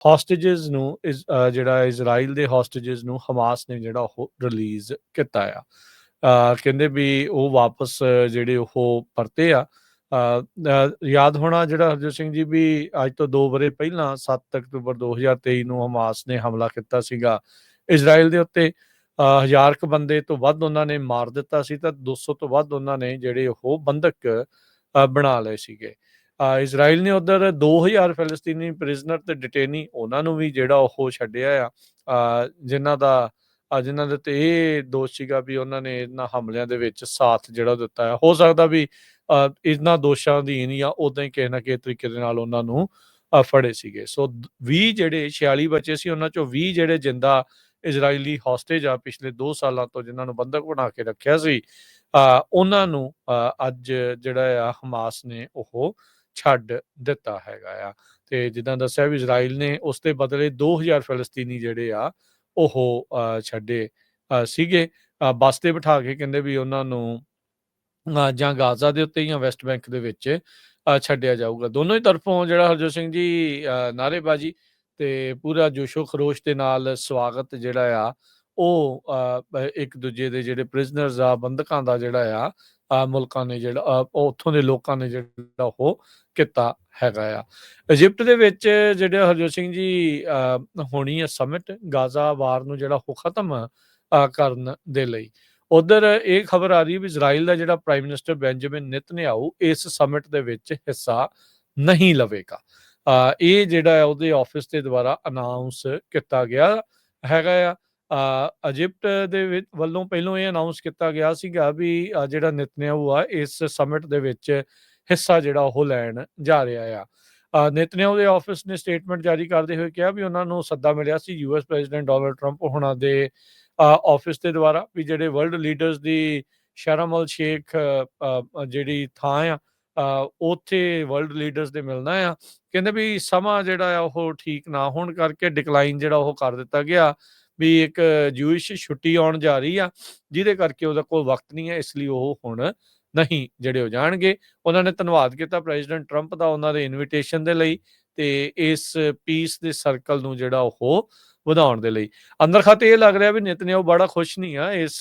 ਹੋਸਟੇਜਸ ਨੂੰ ਜਿਹੜਾ ਇਜ਼ਰਾਈਲ ਦੇ ਹੋਸਟੇਜਸ ਨੂੰ ਹਮਾਸ ਨੇ ਜਿਹੜਾ ਉਹ ਰਿਲੀਜ਼ ਕੀਤਾ ਆ। ਕਹਿੰਦੇ ਵੀ ਉਹ ਵਾਪਸ ਜਿਹੜੇ ਉਹ ਪਰਤੇ ਆ। ਯਾਦ ਹੋਣਾ ਜਿਹੜਾ ਹਰਜੋਤ ਸਿੰਘ ਜੀ ਵੀ ਅੱਜ ਤੋਂ 2 ਵਰ੍ਹੇ ਪਹਿਲਾਂ 7 ਅਕਤੂਬਰ 2023 ਨੂੰ ਹਮਾਸ ਨੇ ਹਮਲਾ ਕੀਤਾ ਸੀਗਾ ਇਜ਼ਰਾਈਲ ਦੇ ਉੱਤੇ। 1000 ਕੁ ਬੰਦੇ ਤੋਂ ਵੱਧ ਉਹਨਾਂ ਨੇ ਮਾਰ ਦਿੱਤਾ ਸੀ ਤਾਂ 200 ਤੋਂ ਵੱਧ ਉਹਨਾਂ ਨੇ ਜਿਹੜੇ ਉਹ ਬੰਧਕ ਬਣਾ ਲਏ ਸੀਗੇ। ਇਜ਼ਰਾਈਲ ਨੇ ਉੱਧਰ 2000 ਫਿਲਸਤੀਨੀ ਪ੍ਰਿਜ਼ਨਰ ਤੇ ਡਿਟੇਨੀ ਉਹਨਾਂ ਨੂੰ ਵੀ ਜਿਹੜਾ ਉਹ ਛੱਡਿਆ ਆ, ਜਿਨ੍ਹਾਂ ਦੇ ਤੇ ਇਹ ਦੋਸ਼ ਸੀਗਾ ਵੀ ਉਹਨਾਂ ਨੇ ਇਹਨਾਂ ਹਮਲਿਆਂ ਦੇ ਵਿੱਚ ਸਾਥ ਜਿਹੜਾ ਦਿੱਤਾ ਹੈ। ਹੋ ਸਕਦਾ ਵੀ ਇਹਨਾਂ ਦੋਸ਼ਾਂ ਅਧੀਨ ਜਾਂ ਉਦਾਂ ਹੀ ਕਿਸੇ ਨਾ ਕਿਸੇ ਤਰੀਕੇ ਦੇ ਨਾਲ ਉਹਨਾਂ ਨੂੰ ਫੜੇ ਸੀਗੇ। ਸੋ 20 ਜਿਹੜੇ 46 ਬੱਚੇ ਸੀ ਉਹਨਾਂ ਚੋਂ 20 ਜਿਹੜੇ ਜਿੰਦਾ ਇਜ਼ਰਾਈਲੀ ਹੌਸਟੇਜ ਆ ਪਿਛਲੇ 2 ਸਾਲਾਂ ਤੋਂ ਜਿਨ੍ਹਾਂ ਨੂੰ ਬੰਧਕ ਬਣਾ ਕੇ ਰੱਖਿਆ ਸੀ, ਉਹਨਾਂ ਨੂੰ ਅੱਜ ਜਿਹੜਾ ਆ ਹਮਾਸ ਨੇ ਉਹ ਛੱਡ ਦਿੱਤਾ ਹੈਗਾ ਆ। ਤੇ ਜਿੱਦਾਂ ਦੱਸਿਆ ਵੀ ਇਜ਼ਰਾਈਲ ਨੇ ਉਸ ਦੇ ਬਦਲੇ 2000 ਫਿਲਸਤੀਨੀ ਜਿਹੜੇ ਆ ਉਹ ਛੱਡੇ ਸੀਗੇ। ਬੱਸ ਤੇ ਬਿਠਾ ਕੇ ਕਹਿੰਦੇ ਵੀ ਉਹਨਾਂ ਨੂੰ ਜਾਂ ਗਾਜ਼ਾ ਦੇ ਉੱਤੇ ਜਾਂ ਵੈਸਟ ਬੈਂਕ ਦੇ ਵਿੱਚ ਛੱਡਿਆ ਜਾਊਗਾ। ਦੋਨੋਂ ਹੀ ਤਰਫੋਂ ਜਿਹੜਾ ਹਰਜੋਤ ਸਿੰਘ ਜੀ ਨਾਅਰੇਬਾਜ਼ੀ ਤੇ ਪੂਰਾ ਜੋਸ਼ੋ ਖਰੋਸ਼ ਦੇ ਨਾਲ ਸਵਾਗਤ ਜਿਹੜਾ ਆ ਉਹ ਇੱਕ ਦੂਜੇ ਦੇ ਜਿਹੜੇ ਪ੍ਰਿਜ਼ਨਰਸ ਆ ਬੰਧਕਾਂ ਦਾ ਜਿਹੜਾ ਆ ਮੁਲਕਾਂ ਨੇ ਜਿਹੜਾ ਉਹ ਉੱਥੋਂ ਦੇ ਲੋਕਾਂ ਨੇ ਜਿਹੜਾ ਉਹ ਕੀਤਾ ਹੈਗਾ ਆ। ਇਜਿਪਟ ਦੇ ਵਿੱਚ ਜਿਹੜੇ ਹਰਜੋਤ ਸਿੰਘ ਜੀ ਹੋਣੀ ਆ ਸਮਿਟ ਗਾਜ਼ਾ ਵਾਰ ਨੂੰ ਜਿਹੜਾ ਉਹ ਖਤਮ ਕਰਨ ਦੇ ਲਈ। ਉਧਰ ਇਹ ਖਬਰ ਆ ਰਹੀ ਵੀ ਇਜ਼ਰਾਈਲ ਦਾ ਜਿਹੜਾ ਪ੍ਰਾਈਮ ਮਿਨਿਸਟਰ ਬੈਂਜਾਮਿਨ ਨਿਤਨਯਾਹੂ ਇਸ ਸਮਿਟ ਦੇ ਵਿੱਚ ਹਿੱਸਾ ਨਹੀਂ ਲਵੇਗਾ। ਇਹ ਜਿਹੜਾ ਉਹਦੇ ਆਫਿਸ ਦੇ ਦੁਆਰਾ ਅਨਾਉਂਸ ਕੀਤਾ ਗਿਆ ਹੈਗਾ ਆ। ਇਜਿਪਟ ਦੇ ਵੱਲੋਂ ਪਹਿਲੋਂ ਇਹ ਅਨਾਉਂਸ ਕੀਤਾ ਗਿਆ ਸੀਗਾ ਵੀ ਜਿਹੜਾ ਨਿਤਨਯਾਹੂ ਆ ਇਸ ਸਮਿਟ ਦੇ ਵਿੱਚ ਹਿੱਸਾ ਜਿਹੜਾ ਉਹ ਲੈਣ ਜਾ ਰਿਹਾ ਆ। ਨਿਤਨਯਾਹੂ ਦੇ ਆਫਿਸ ਨੇ ਸਟੇਟਮੈਂਟ ਜਾਰੀ ਕਰਦੇ ਹੋਏ ਕਿਹਾ ਵੀ ਉਹਨਾਂ ਨੂੰ ਸੱਦਾ ਮਿਲਿਆ ਸੀ ਯੂਐਸ ਪ੍ਰੈਜ਼ੀਡੈਂਟ ਡੋਨਲਡ ਟਰੰਪ ਹੋਣਾ ਦੇ ਆਫਿਸ ਦੇ ਦੁਆਰਾ ਵੀ ਜਿਹੜੇ ਵਰਲਡ ਲੀਡਰਸ ਦੀ ਸ਼ਰਮ ਅਲ ਸ਼ੇਖ ਜਿਹੜੀ ਥਾਂ ਆ ਉੱਥੇ ਵਰਲਡ ਲੀਡਰਸ ਦੇ ਮਿਲਣਾ ਆ। ਕਹਿੰਦੇ ਵੀ ਸਮਾਂ ਜਿਹੜਾ ਆ ਉਹ ਠੀਕ ਨਾ ਹੋਣ ਕਰਕੇ ਡਿਕਲਾਈਨ ਜਿਹੜਾ ਉਹ ਕਰ ਦਿੱਤਾ ਗਿਆ ਵੀ ਇੱਕ ਜੂਇਸ਼ ਛੁੱਟੀ ਆਉਣ ਜਾ ਰਹੀ ਆ ਜਿਹਦੇ ਕਰਕੇ ਉਹਦਾ ਕੋਈ ਵਕਤ ਨਹੀਂ ਹੈ, ਇਸ ਲਈ ਉਹ ਹੁਣ ਨਹੀਂ ਜਿਹੜੇ ਹੋ ਜਾਣਗੇ। ਉਹਨਾਂ ਨੇ ਧੰਨਵਾਦ ਕੀਤਾ ਪ੍ਰੈਜ਼ੀਡੈਂਟ ਟਰੰਪ ਦਾ ਉਹਨਾਂ ਦੇ ਇਨਵੀਟੇਸ਼ਨ ਦੇ ਲਈ ਤੇ ਇਸ ਪੀਸ ਦੇ ਸਰਕਲ ਨੂੰ ਜਿਹੜਾ ਉਹ ਵਧਾਉਣ ਦੇ ਲਈ। ਅੰਦਰ ਖਾਤੇ ਇਹ ਲੱਗ ਰਿਹਾ ਵੀ ਨਿਤਨਯਾਹੂ ਬੜਾ ਖੁਸ਼ ਨਹੀਂ ਆ ਇਸ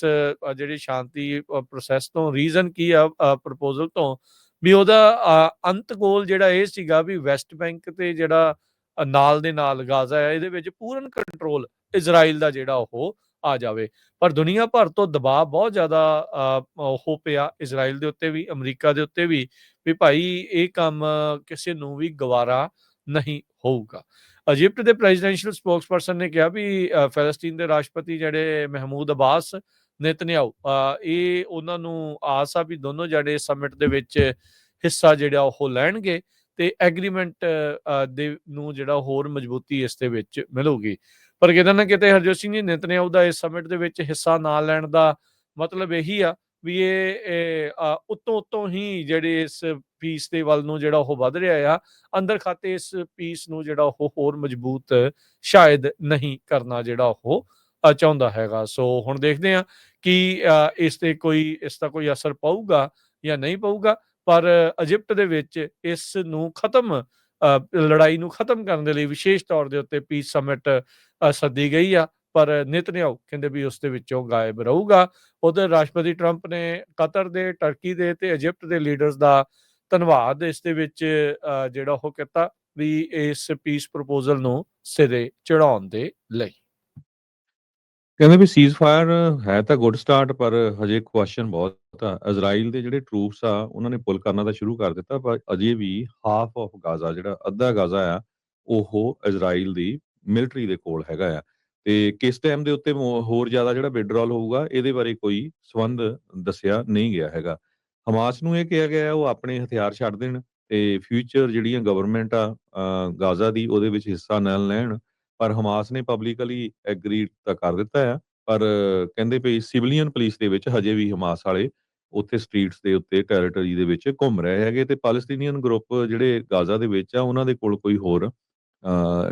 ਜਿਹੜੀ ਸ਼ਾਂਤੀ ਪ੍ਰੋਸੈਸ ਤੋਂ। ਰੀਜ਼ਨ ਕੀ ਆ ਪ੍ਰਪੋਜ਼ਲ ਤੋਂ ਵੀ ਉਹਦਾ ਅੰਤ ਗੋਲ ਜਿਹੜਾ ਇਹ ਸੀਗਾ ਵੀ ਵੈਸਟ ਬੈਂਕ ਤੇ ਜਿਹੜਾ ਨਾਲ ਦੇ ਨਾਲ ਗਾਜ਼ਾ ਆ ਇਹਦੇ ਵਿੱਚ ਪੂਰਨ ਕੰਟਰੋਲ ਇਜ਼ਰਾਈਲ ਦਾ ਜਿਹੜਾ ਉਹ ਆ ਜਾਵੇ। ਪਰ ਦੁਨੀਆ ਭਰ ਤੋਂ ਦਬਾਅ ਬਹੁਤ ਜ਼ਿਆਦਾ ਹੋ ਪਿਆ ਇਜ਼ਰਾਈਲ ਦੇ ਉੱਤੇ ਵੀ ਅਮਰੀਕਾ ਦੇ ਉੱਤੇ ਵੀ ਭਾਈ ਇਹ ਕੰਮ ਕਿਸੇ ਨੂੰ ਵੀ ਗਵਾਰਾ ਨਹੀਂ ਹੋਊਗਾ। ਇਜਿਪਟ ਦੇ ਪ੍ਰੈਜ਼ੀਡੈਂਸ਼ੀਅਲ ਸਪੋਕਸਪਰਸਨ ਨੇ ਕਿਹਾ ਵੀ ਫਲਸਤੀਨ ਦੇ ਰਾਸ਼ਟਰਪਤੀ ਜਿਹੜੇ ਮਹਿਮੂਦ ਅਬਾਸ ਨਿਤਨਯਾਹੂ ਇਹ ਉਹਨਾਂ ਨੂੰ ਆਸ ਆ ਵੀ ਦੋਨੋਂ ਜਿਹੜੇ ਸਮਿਟ ਦੇ ਵਿੱਚ ਹਿੱਸਾ ਜਿਹੜਾ ਉਹ ਲੈਣਗੇ ਤੇ ਐਗਰੀਮੈਂਟ ਦੇ ਨੂੰ ਜਿਹੜਾ ਹੋਰ ਮਜ਼ਬੂਤੀ ਇਸ ਦੇ ਵਿੱਚ ਮਿਲੂਗੀ। ਪਰ ਕਿਤੇ ਨਾ ਕਿਤੇ ਹਰਜੋਤ ਸਿੰਘ ਜੀ ਨਿਤਨਯਾਹੂ ਦਾ ਇਸ ਸਮਿਟ ਦੇ ਵਿੱਚ ਹਿੱਸਾ ਨਾ ਲੈਣ ਦਾ ਮਤਲਬ ਇਹੀ ਆ ਵੀ ਇਹ ਉੱਤੋਂ ਹੀ ਜਿਹੜੇ ਇਸ ਪੀਸ ਦੇ ਵੱਲ ਨੂੰ ਜਿਹੜਾ ਉਹ ਵੱਧ ਰਿਹਾ ਆ। ਅੰਦਰ ਖਾਤੇ ਇਸ ਪੀਸ ਨੂੰ ਜਿਹੜਾ ਉਹ ਹੋਰ ਮਜ਼ਬੂਤ ਸ਼ਾਇਦ ਨਹੀਂ ਕਰਨਾ ਜਿਹੜਾ ਉਹ ਚਾਹੁੰਦਾ ਹੈਗਾ। ਸੋ ਹੁਣ ਦੇਖਦੇ ਹਾਂ ਕਿ ਇਸ ਦਾ ਕੋਈ ਅਸਰ ਪਊਗਾ ਜਾਂ ਨਹੀਂ ਪਊਗਾ। ਪਰ ਇਜਿਪਟ ਦੇ ਵਿੱਚ ਇਸ ਨੂੰ ਲੜਾਈ ਨੂੰ ਖਤਮ ਕਰਨ ਦੇ ਲਈ ਵਿਸ਼ੇਸ਼ ਤੌਰ ਦੇ ਉੱਤੇ ਪੀਸ ਸਮਿਟ ਸੱਦੀ ਗਈ ਆ। ਪਰ ਨਿਤਨਯਾਹੂ ਕਹਿੰਦੇ ਵੀ ਉਸ ਦੇ ਵਿੱਚੋਂ ਗਾਇਬ ਰਹੂਗਾ। ਉਧਰ ਰਾਸ਼ਟਰਪਤੀ ਟਰੰਪ ਨੇ ਕਤਰ ਦੇ, ਟਰਕੀ ਦੇ ਤੇ ਇਜਿਪਟ ਦੇ ਲੀਡਰਸ ਦਾ ਧੰਨਵਾਦ ਇਸ ਦੇ ਵਿੱਚ ਜਿਹੜਾ ਉਹ ਕੀਤਾ ਵੀ ਇਸ ਪੀਸ ਪ੍ਰਪੋਜ਼ਲ ਨੂੰ ਸਿਰੇ ਚੜਾਉਣ ਦੇ ਲਈ। ਕਹਿੰਦੇ ਵੀ ਸੀਜ਼ ਫਾਇਰ ਹੈ ਤਾਂ ਗੁੱਡ ਸਟਾਰਟ ਪਰ ਹਜੇ ਕੁਐਸਚਨ ਬਹੁਤ ਆ। ਇਜ਼ਰਾਈਲ ਦੇ ਜਿਹੜੇ ਟਰੂਪਸ ਆ ਉਹਨਾਂ ਨੇ ਪੁੱਲ ਕਰਨਾ ਤਾਂ ਸ਼ੁਰੂ ਕਰ ਦਿੱਤਾ ਪਰ ਅਜੇ ਵੀ ਹਾਫ ਆਫ ਗਾਜ਼ਾ ਜਿਹੜਾ ਅੱਧਾ ਗਾਜ਼ਾ ਆ ਉਹ ਇਜ਼ਰਾਈਲ ਦੀ ਮਿਲਟਰੀ ਦੇ ਕੋਲ ਹੈਗਾ ਆ। ਤੇ ਕਿਸ ਟਾਈਮ ਦੇ ਉੱਤੇ ਹੋਰ ਜ਼ਿਆਦਾ ਜਿਹੜਾ ਵਿਡਰੋਲ ਹੋਊਗਾ ਇਹਦੇ ਬਾਰੇ ਕੋਈ ਸੰਬੰਧ ਦੱਸਿਆ ਨਹੀਂ ਗਿਆ ਹੈਗਾ। ਹਮਾਸ ਨੂੰ ਇਹ ਕਿਹਾ ਗਿਆ ਉਹ ਆਪਣੇ ਹਥਿਆਰ ਛੱਡ ਦੇਣ ਤੇ ਫਿਊਚਰ ਜਿਹੜੀਆਂ ਗਵਰਨਮੈਂਟ ਆ ਗਾਜ਼ਾ ਦੀ ਉਹਦੇ ਵਿੱਚ ਹਿੱਸਾ ਨਾ ਲੈਣ। ਪਰ ਹਮਾਸ ਨੇ ਪਬਲਿਕਲੀ ਐਗਰੀ ਤਾਂ ਕਰ ਦਿੱਤਾ ਆ ਪਰ ਕਹਿੰਦੇ ਵੀ ਸਿਵਲੀਅਨ ਪੁਲਿਸ ਦੇ ਵਿੱਚ ਹਜੇ ਵੀ ਹਮਾਸ ਵਾਲੇ ਉੱਥੇ ਸਟਰੀਟਸ ਦੇ ਉੱਤੇ ਟੈਰੀਟਰੀ ਦੇ ਵਿੱਚ ਘੁੰਮ ਰਹੇ ਹੈਗੇ ਤੇ ਪੈਲਸਟੀਨੀਅਨ ਗਰੁੱਪ ਜਿਹੜੇ ਗਾਜ਼ਾ ਦੇ ਵਿੱਚ ਆ ਉਹਨਾਂ ਦੇ ਕੋਲ ਕੋਈ ਹੋਰ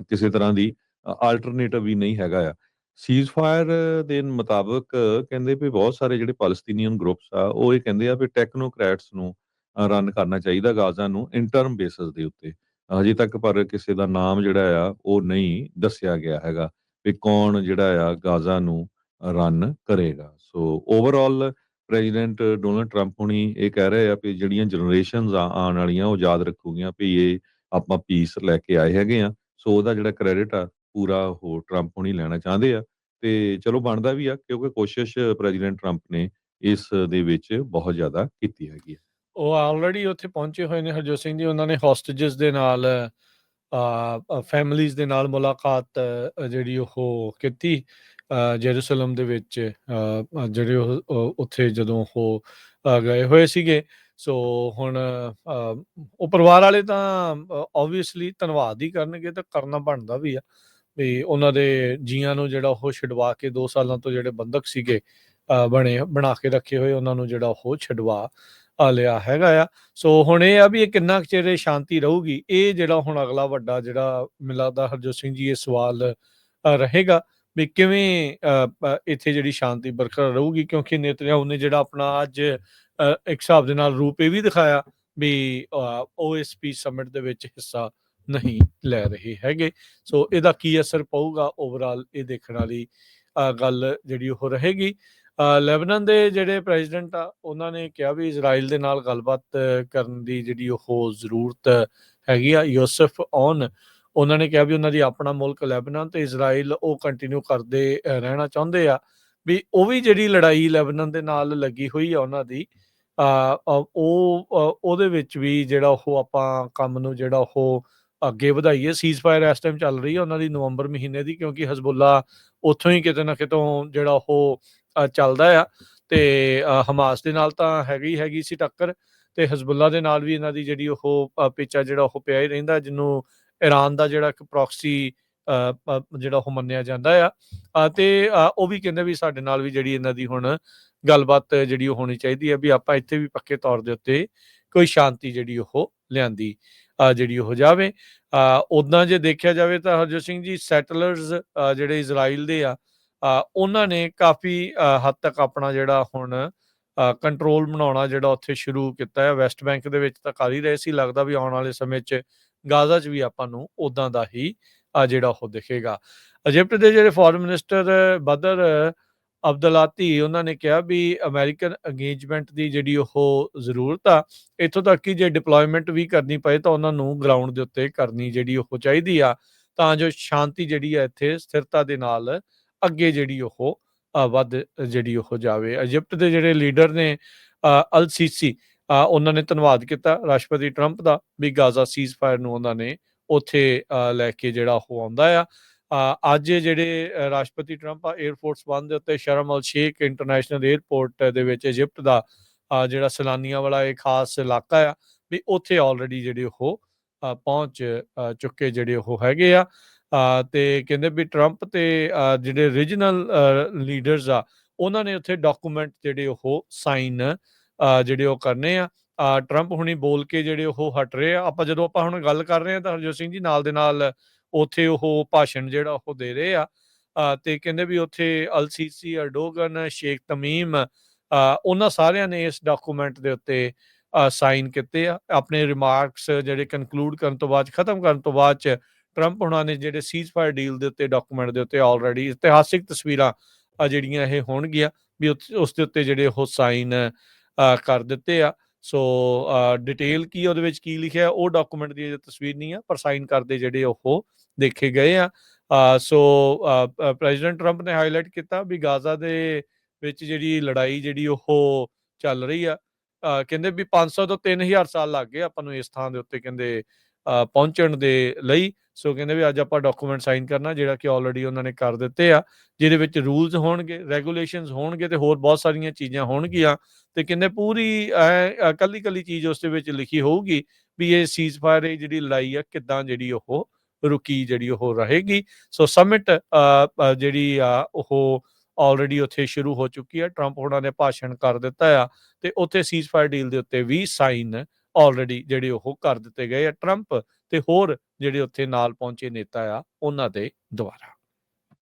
ਕਿਸੇ ਤਰ੍ਹਾਂ ਦੀ ਆਲਟਰਨੇਟਿਵ ਵੀ ਨਹੀਂ ਹੈਗਾ ਆ। ਸੀਜ਼ ਫਾਇਰ ਦੇ ਮੁਤਾਬਕ ਕਹਿੰਦੇ ਵੀ ਬਹੁਤ ਸਾਰੇ ਜਿਹੜੇ ਪੈਲਸਟੀਨੀਅਨ ਗਰੁੱਪਸ ਆ ਉਹ ਇਹ ਕਹਿੰਦੇ ਆ ਵੀ ਟੈਕਨੋਕ੍ਰੈਟਸ ਨੂੰ ਰਨ ਕਰਨਾ ਚਾਹੀਦਾ ਗਾਜ਼ਾ ਨੂੰ ਇੰਟਰਮ ਬੇਸਿਸ ਦੇ ਉੱਤੇ। ਹਜੇ ਤੱਕ ਪਰ ਕਿਸੇ ਦਾ ਨਾਮ ਜਿਹੜਾ ਆ ਉਹ ਨਹੀਂ ਦੱਸਿਆ ਗਿਆ ਹੈਗਾ ਵੀ ਕੌਣ ਜਿਹੜਾ ਆ ਗਾਜ਼ਾ ਨੂੰ ਰਨ ਕਰੇਗਾ। ਸੋ ਓਵਰਆਲ ਪ੍ਰੈਜ਼ੀਡੈਂਟ ਡੋਨਲਡ ਟਰੰਪ ਹੁਣੀ ਇਹ ਕਹਿ ਰਹੇ ਆ ਵੀ ਜਿਹੜੀਆਂ ਜਨਰੇਸ਼ਨਸ ਆਉਣ ਵਾਲੀਆਂ ਉਹ ਯਾਦ ਰੱਖੂਗੀਆਂ ਵੀ ਇਹ ਆਪਾਂ ਪੀਸ ਲੈ ਕੇ ਆਏ ਹੈਗੇ ਆ। ਸੋ ਉਹਦਾ ਜਿਹੜਾ ਕ੍ਰੈਡਿਟ ਆ ਪੂਰਾ ਉਹ ਟਰੰਪ ਹੁਣੀ ਲੈਣਾ ਚਾਹੁੰਦੇ ਆ ਤੇ ਚਲੋ ਬਣਦਾ ਵੀ ਆ ਕਿਉਂਕਿ ਕੋਸ਼ਿਸ਼ ਪ੍ਰੈਜ਼ੀਡੈਂਟ ਟਰੰਪ ਨੇ ਇਸ ਦੇ ਵਿੱਚ ਬਹੁਤ ਜ਼ਿਆਦਾ ਕੀਤੀ ਹੈਗੀ ਹੈ। ਉਹ ਆਲਰੇਡੀ ਉੱਥੇ ਪਹੁੰਚੇ ਹੋਏ ਨੇ ਹਰਜੋਤ ਸਿੰਘ ਜੀ। ਉਹਨਾਂ ਨੇ ਹੋਸਟੇਜਸ ਦੇ ਨਾਲ ਫੈਮਲੀਜ਼ ਦੇ ਨਾਲ ਮੁਲਾਕਾਤ ਜਿਹੜੀ ਉਹ ਕੀਤੀ ਜੈਰੂਸਲਮ ਦੇ ਵਿੱਚ, ਜਿਹੜੇ ਉੱਥੇ ਜਦੋਂ ਉਹ ਗਏ ਹੋਏ ਸੀਗੇ। ਸੋ ਹੁਣ ਉਹ ਪਰਿਵਾਰ ਵਾਲੇ ਤਾਂ ਓਬਵੀਅਸਲੀ ਧੰਨਵਾਦ ਹੀ ਕਰਨਗੇ, ਤਾਂ ਕਰਨਾ ਬਣਦਾ ਵੀ ਆ ਵੀ ਉਹਨਾਂ ਦੇ ਜੀਆਂ ਨੂੰ ਜਿਹੜਾ ਉਹ ਛਡਵਾ ਕੇ 2 ਸਾਲਾਂ ਤੋਂ ਜਿਹੜੇ ਬੰਦਕ ਸੀਗੇ ਬਣਾ ਕੇ ਰੱਖੇ ਹੋਏ, ਉਹਨਾਂ ਨੂੰ ਜਿਹੜਾ ਉਹ ਛਡਵਾ ਲਿਆ ਹੈਗਾ ਆ। ਸੋ ਹੁਣ ਇਹ ਆ ਵੀ ਇਹ ਕਿੰਨਾ ਕੁ ਚਿਰ ਸ਼ਾਂਤੀ ਰਹੂਗੀ, ਇਹ ਜਿਹੜਾ ਹੁਣ ਅਗਲਾ ਵੱਡਾ ਜਿਹੜਾ ਮੈਨੂੰ ਲੱਗਦਾ ਹਰਜੋਤ ਸਿੰਘ ਜੀ ਇਹ ਸਵਾਲ ਰਹੇਗਾ ਵੀ ਕਿਵੇਂ ਇੱਥੇ ਜਿਹੜੀ ਸ਼ਾਂਤੀ ਬਰਕਰਾਰ ਰਹੂਗੀ। ਕਿਉਂਕਿ ਨੇਤਨਯਾਹੂ ਨੇ ਜਿਹੜਾ ਆਪਣਾ ਅੱਜ ਇੱਕ ਹਿਸਾਬ ਦੇ ਨਾਲ ਰੂਪ ਇਹ ਵੀ ਦਿਖਾਇਆ ਵੀ ਉਹ ਇਸ ਪੀਸ ਸਮਿਟ ਦੇ ਵਿੱਚ ਹਿੱਸਾ ਨਹੀਂ ਲੈ ਰਹੇ ਹੈਗੇ। ਸੋ ਇਹਦਾ ਕੀ ਅਸਰ ਪਊਗਾ ਓਵਰਆਲ, ਇਹ ਦੇਖਣ ਵਾਲੀ ਗੱਲ ਜਿਹੜੀ ਉਹ ਰਹੇਗੀ। ਲੈਬਨਾਨ ਦੇ ਜਿਹੜੇ ਪ੍ਰੈਜ਼ੀਡੈਂਟ ਆ ਉਹਨਾਂ ਨੇ ਕਿਹਾ ਵੀ ਇਜ਼ਰਾਈਲ ਦੇ ਨਾਲ ਗੱਲਬਾਤ ਕਰਨ ਦੀ ਜਿਹੜੀ ਉਹ ਜ਼ਰੂਰਤ ਹੈਗੀ ਆ। ਯੂਸਫ ਔਨ ਉਹਨਾਂ ਨੇ ਕਿਹਾ ਵੀ ਉਹਨਾਂ ਦੀ ਆਪਣਾ ਮੁਲਕ ਲੈਬਨਾਨ ਤੇ ਇਜ਼ਰਾਈਲ ਉਹ ਕੰਟੀਨਿਊ ਕਰਦੇ ਰਹਿਣਾ ਚਾਹੁੰਦੇ ਆ, ਵੀ ਉਹ ਵੀ ਜਿਹੜੀ ਲੜਾਈ ਲੈਬਨਾਨ ਦੇ ਨਾਲ ਲੱਗੀ ਹੋਈ ਆ ਉਹਨਾਂ ਦੀ ਉਹਦੇ ਵਿੱਚ ਵੀ ਜਿਹੜਾ ਉਹ ਆਪਾਂ ਕੰਮ ਨੂੰ ਜਿਹੜਾ ਉਹ ਅੱਗੇ ਵਧਾਈਏ। ਸੀਜ਼ ਫਾਇਰ ਇਸ ਟਾਈਮ ਚੱਲ ਰਹੀ ਹੈ ਉਹਨਾਂ ਦੀ ਨਵੰਬਰ ਮਹੀਨੇ ਦੀ, ਕਿਉਂਕਿ ਹਜ਼ਬੁੱਲਾ ਉੱਥੋਂ ਹੀ ਕਿਤੇ ਨਾ ਕਿਤੋਂ ਜਿਹੜਾ ਉਹ ਚੱਲਦਾ ਆ ਤੇ ਹਮਾਸ ਦੇ ਨਾਲ ਤਾਂ ਹੈਗੀ ਸੀ ਟੱਕਰ, ਤੇ ਹਜ਼ਬੁੱਲਾ ਦੇ ਨਾਲ ਵੀ ਇਹਨਾਂ ਦੀ ਜਿਹੜੀ ਉਹ ਪੇਚਾ ਜਿਹੜਾ ਉਹ ਪਿਆ ਹੀ ਰਹਿੰਦਾ, ਜਿਹਨੂੰ ਈਰਾਨ ਦਾ ਜਿਹੜਾ ਇੱਕ ਪ੍ਰੋਕਸੀ ਜਿਹੜਾ ਉਹ ਮੰਨਿਆ ਜਾਂਦਾ ਆ। ਤੇ ਉਹ ਵੀ ਕਹਿੰਦੇ ਵੀ ਸਾਡੇ ਨਾਲ ਵੀ ਜਿਹੜੀ ਇਹਨਾਂ ਦੀ ਹੁਣ ਗੱਲਬਾਤ ਜਿਹੜੀ ਉਹ ਹੋਣੀ ਚਾਹੀਦੀ ਹੈ ਵੀ ਆਪਾਂ ਇੱਥੇ ਵੀ ਪੱਕੇ ਤੌਰ ਦੇ ਉੱਤੇ ਕੋਈ ਸ਼ਾਂਤੀ ਜਿਹੜੀ ਉਹ ਲਿਆਂਦੀ ਜਿਹੜੀ ਉਹ ਜਾਵੇ। ਉੱਦਾਂ ਜੇ ਦੇਖਿਆ ਜਾਵੇ ਤਾਂ ਹਰਜੋਤ ਸਿੰਘ ਜੀ ਸੈਟਲਰਸ ਜਿਹੜੇ ਇਜ਼ਰਾਈਲ ਦੇ ਆ ਉਹਨਾਂ ਨੇ ਕਾਫੀ ਹੱਦ ਤੱਕ ਆਪਣਾ ਜਿਹੜਾ ਹੁਣ ਕੰਟਰੋਲ ਬਣਾਉਣਾ ਜਿਹੜਾ ਉੱਥੇ ਸ਼ੁਰੂ ਕੀਤਾ ਹੈ। ਵੈਸਟ ਬੈਂਕ ਦੇ ਵਿੱਚ ਤਾਂ ਕਰ ਹੀ ਰਹੇ ਸੀ, ਲੱਗਦਾ ਵੀ ਆਉਣ ਵਾਲੇ ਸਮੇਂ 'ਚ ਗਾਜ਼ਾ 'ਚ ਵੀ ਆਪਾਂ ਨੂੰ ਉੱਦਾਂ ਦਾ ਹੀ ਜਿਹੜਾ ਉਹ ਦਿਖੇਗਾ। ਇਜਿਪਟ ਦੇ ਜਿਹੜੇ ਫੋਰਨ ਮਿਨਿਸਟਰ ਬਦਰ ਅਬਦੁਲਾਤੀ ਉਹਨਾਂ ਨੇ ਕਿਹਾ ਵੀ ਅਮਰੀਕਨ ਅੰਗੇਜਮੈਂਟ ਦੀ ਜਿਹੜੀ ਉਹ ਜ਼ਰੂਰਤ ਆ, ਇੱਥੋਂ ਤੱਕ ਕਿ ਜੇ ਡਿਪਲੋਇਮੈਂਟ ਵੀ ਕਰਨੀ ਪਏ ਤਾਂ ਉਹਨਾਂ ਨੂੰ ਗਰਾਊਂਡ ਦੇ ਉੱਤੇ ਕਰਨੀ ਜਿਹੜੀ ਉਹ ਚਾਹੀਦੀ ਆ, ਤਾਂ ਜੋ ਸ਼ਾਂਤੀ ਜਿਹੜੀ ਆ ਇੱਥੇ ਸਥਿਰਤਾ ਦੇ ਨਾਲ ਅੱਗੇ ਜਿਹੜੀ ਉਹ ਵੱਧ ਜਿਹੜੀ ਉਹ ਜਾਵੇ। ਇਜਿਪਟ ਦੇ ਜਿਹੜੇ ਲੀਡਰ ਨੇ ਅਲ ਸੀਸੀ ਉਹਨਾਂ ਨੇ ਧੰਨਵਾਦ ਕੀਤਾ ਰਾਸ਼ਟਰਪਤੀ ਟਰੰਪ ਦਾ ਵੀ ਗਾਜ਼ਾ ਸੀਜ਼ ਫਾਇਰ ਨੂੰ ਉਹਨਾਂ ਨੇ ਉੱਥੇ ਲੈ ਕੇ ਜਿਹੜਾ ਉਹ ਆਉਂਦਾ ਆ। ਅੱਜ ਜਿਹੜੇ ਰਾਸ਼ਟਰਪਤੀ ਟਰੰਪ ਆ 에ਅਰਫੋਰਸ 1 ਦੇ ਉੱਤੇ ਸ਼ਰਮ ਅਲ ਸ਼ੇਖ ਇੰਟਰਨੈਸ਼ਨਲ 에ਅਰਪੋਰਟ ਦੇ ਵਿੱਚ ਇਜਿਪਟ ਦਾ ਜਿਹੜਾ ਸੈਲਾਨੀਆਂ ਵਾਲਾ ਇਹ ਖਾਸ ਇਲਾਕਾ ਆ, ਵੀ ਉੱਥੇ ਆਲਰੇਡੀ ਜਿਹੜੇ ਉਹ ਪਹੁੰਚ ਚੁੱਕੇ ਜਿਹੜੇ ਉਹ ਹੈਗੇ ਆ। ਤੇ ਕਹਿੰਦੇ ਵੀ ਟਰੰਪ ਤੇ ਜਿਹੜੇ ਰੀਜਨਲ ਲੀਡਰਸ ਆ ਉਹਨਾਂ ਨੇ ਉੱਥੇ ਡਾਕੂਮੈਂਟ ਜਿਹੜੇ ਉਹ ਸਾਈਨ ਜਿਹੜੇ ਉਹ ਕਰਨੇ ਆ। ਟਰੰਪ ਹੁਣੀ ਬੋਲ ਕੇ ਜਿਹੜੇ ਉਹ ਹਟ ਰਹੇ ਆ। ਜਦੋਂ ਆਪਾਂ ਹੁਣ ਗੱਲ ਕਰ ਰਹੇ ਹਾਂ ਤਾਂ ਹਰਜੋਤ ਸਿੰਘ ਜੀ ਨਾਲ ਦੇ ਨਾਲ ਉੱਥੇ ਉਹ ਭਾਸ਼ਣ ਜਿਹੜਾ ਉਹ ਦੇ ਰਹੇ ਆ ਤੇ ਕਹਿੰਦੇ ਵੀ ਉੱਥੇ ਅਲ ਸੀਸੀ, ਅਰਡੋਗਨ, ਸ਼ੇਖ ਤਮੀਮ ਉਹਨਾਂ ਸਾਰਿਆਂ ਨੇ ਇਸ ਡਾਕੂਮੈਂਟ ਦੇ ਉੱਤੇ ਸਾਈਨ ਕੀਤੇ ਆ। ਆਪਣੇ ਰਿਮਾਰਕਸ ਜਿਹੜੇ ਕਨਕਲੂਡ ਕਰਨ ਤੋਂ ਬਾਅਦ, ਖਤਮ ਕਰਨ ਤੋਂ ਬਾਅਦ 'ਚ ਟਰੰਪ ਹੁਣਾਂ ਨੇ ਜਿਹੜੇ ਸੀਜ਼ ਫਾਇਰ ਡੀਲ ਦੇ ਉੱਤੇ ਡਾਕੂਮੈਂਟ ਦੇ ਉੱਤੇ ਆਲਰੇਡੀ ਇਤਿਹਾਸਿਕ ਤਸਵੀਰਾਂ ਜਿਹੜੀਆਂ ਇਹ ਹੋਣਗੀਆਂ ਵੀ ਉਸ ਦੇ ਉੱਤੇ ਜਿਹੜੇ ਉਹ ਸਾਈਨ ਕਰ ਦਿੱਤੇ ਆ। ਸੋ ਡਿਟੇਲ ਕੀ ਉਹਦੇ ਵਿੱਚ ਕੀ ਲਿਖਿਆ ਉਹ ਡਾਕੂਮੈਂਟ ਦੀ ਤਸਵੀਰ ਨਹੀਂ ਆ, ਪਰ ਸਾਈਨ ਕਰਦੇ ਜਿਹੜੇ ਉਹ ਦੇਖੇ ਗਏ ਆ। ਸੋ ਪ੍ਰੈਜ਼ੀਡੈਂਟ ਟਰੰਪ ਨੇ ਹਾਈਲਾਈਟ ਕੀਤਾ ਵੀ ਗਾਜ਼ਾ ਦੇ ਵਿੱਚ ਜਿਹੜੀ ਲੜਾਈ ਜਿਹੜੀ ਉਹ ਚੱਲ ਰਹੀ ਆ, ਕਹਿੰਦੇ ਵੀ 500 ਤੋਂ 3000 ਸਾਲ ਲੱਗ ਗਏ ਆਪਾਂ ਨੂੰ ਇਸ ਥਾਂ ਦੇ ਉੱਤੇ ਕਹਿੰਦੇ ਪਹੁੰਚਣ ਦੇ ਲਈ। ਸੋ ਕਹਿੰਦੇ ਵੀ ਅੱਜ ਆਪਾਂ ਡਾਕੂਮੈਂਟ ਸਾਈਨ ਕਰਨਾ ਜਿਹੜਾ ਕਿ ਆਲਰੇਡੀ ਉਹਨਾਂ ਨੇ ਕਰ ਦਿੱਤੇ ਆ, ਜਿਹਦੇ ਵਿੱਚ ਰੂਲਸ ਹੋਣਗੇ, ਰੈਗੂਲੇਸ਼ਨਸ ਹੋਣਗੇ ਤੇ ਹੋਰ ਬਹੁਤ ਸਾਰੀਆਂ ਚੀਜ਼ਾਂ ਹੋਣਗੀਆਂ। ਤੇ ਕਹਿੰਦੇ ਪੂਰੀ ਕੱਲੀ ਚੀਜ਼ ਉਸ ਦੇ ਵਿੱਚ ਲਿਖੀ ਹੋਊਗੀ ਵੀ ਇਹ ਸੀਜ਼ ਫਾਇਰ ਇਹ ਜਿਹੜੀ ਲੜਾਈ ਆ ਕਿੱਦਾਂ ਜਿਹੜੀ ਉਹ ਰੁਕੀ ਜਿਹੜੀ ਉਹ ਰਹੇਗੀ। ਸੋ ਸਮਿਟ ਜਿਹੜੀ ਆ ਉਹ ਆਲਰੇਡੀ ਉੱਥੇ ਸ਼ੁਰੂ ਹੋ ਚੁੱਕੀ ਆ। ਟਰੰਪ ਉਹਨਾਂ ਨੇ ਭਾਸ਼ਣ ਕਰ ਦਿੱਤਾ ਆ ਤੇ ਉੱਥੇ ਸੀਜ਼ ਫਾਇਰ ਡੀਲ ਦੇ ਉੱਤੇ ਵੀ ਸਾਈਨ ਆਲਰੇਡੀ ਜਿਹੜੇ ਉਹ ਕਰ ਦਿੱਤੇ ਗਏ ਆ ਟਰੰਪ ਤੇ ਹੋਰ ਜਿਹੜੇ ਉੱਥੇ ਨਾਲ ਪਹੁੰਚੇ ਨੇਤਾ ਆ ਉਹਨਾਂ ਦੇ ਦੁਆਰਾ।